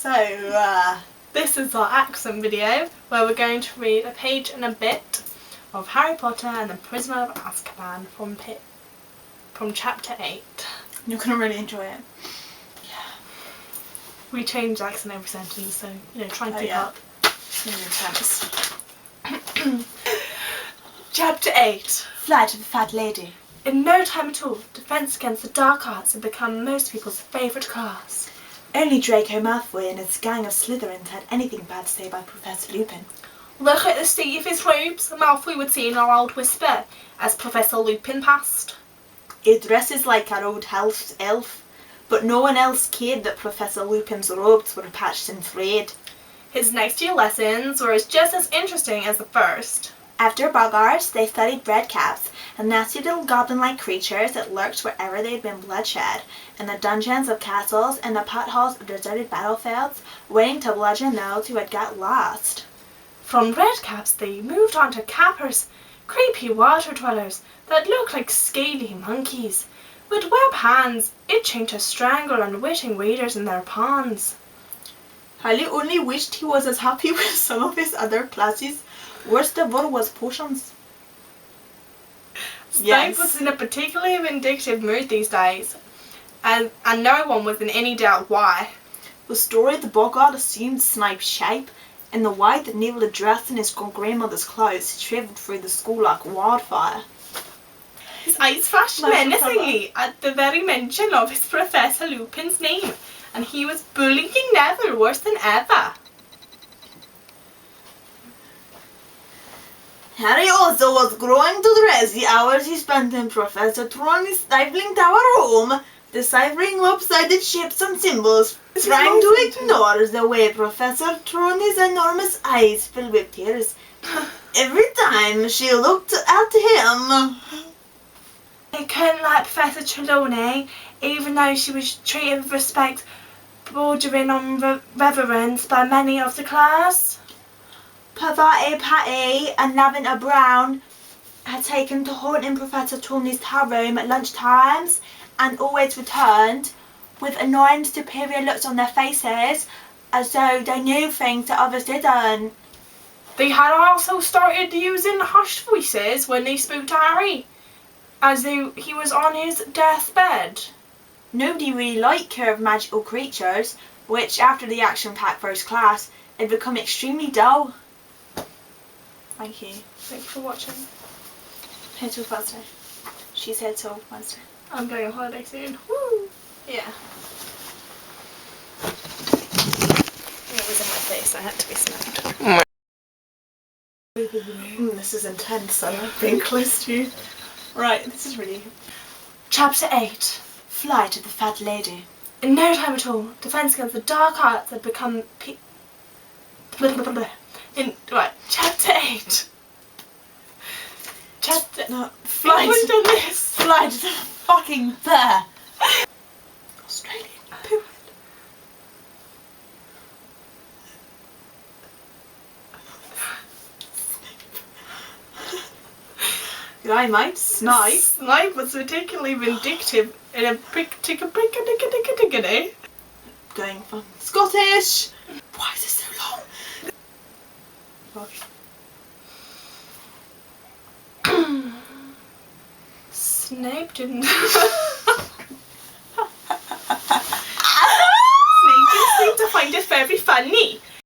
This is our accent video where we're going to read a page and a bit of Harry Potter and the Prisoner of Azkaban from chapter 8. You're going to really enjoy it. Yeah. We change the accent every sentence, so, try and keep up. It's really intense. Chapter 8. Flight of the Fat Lady. In no time at all, Defence Against the Dark Arts had become most people's favourite class. Only Draco Malfoy and his gang of Slytherins had anything bad to say about Professor Lupin. Look at the state of his robes, Malfoy would say in a loud whisper, as Professor Lupin passed. He dresses like an old house elf, but no one else cared that Professor Lupin's robes were patched and frayed. His next few lessons were just as interesting as the first. After bug hours, they studied redcaps, and nasty little goblin-like creatures that lurked wherever there had been bloodshed, in the dungeons of castles and the potholes of deserted battlefields, waiting to bludgeon those who had got lost. From redcaps they moved on to cappers, creepy water dwellers that looked like scaly monkeys, with web hands itching to strangle unwitting waders in their ponds. Harry only wished he was as happy with some of his other classes. Worst of all was potions. Snape was in a particularly vindictive mood these days, and no one was in any doubt why. The story of the Boggart assumed Snape's shape, and the way that Neville had dressed in his grandmother's clothes travelled through the school like wildfire. His eyes flashed menacingly at the very mention of his Professor Lupin's name, and he was bullying Neville worse than ever. Harry also was growing to dread the hours he spent in Professor Trelawney's stifling tower room, deciphering lopsided shapes and symbols, trying to ignore the way Professor Trelawney's enormous eyes filled with tears every time she looked at him. He couldn't like Professor Trelawney, even though she was treated with respect bordering on reverence by many of the class. Parvati Patty and Lavender Brown had taken to haunting Professor Trelawney's tower room at lunch times, and always returned with annoying superior looks on their faces, as though they knew things that others didn't. They had also started using hushed voices when they spoke to Harry, as though he was on his deathbed. Nobody really liked curved magical creatures, which, after the action-packed first class, had become extremely dull. Thank you. Thanks for watching. Head till Wednesday. She said till Wednesday. I'm going on holiday soon. Woo! Yeah. It was in my face, I had to be snapped. This is intense, I'm being close to you. Right, this is really... Chapter 8. Flight of the Fat Lady. In no time at all, Defence Against the Dark Arts had become Chapter 8. Flight to this. Flight to the fucking bear. Australian poet. G'day mate, Snipe. Snipe was particularly vindictive in a Going from Scottish. Why is it so long? Snape didn't. Snape didn't seem to find it very funny.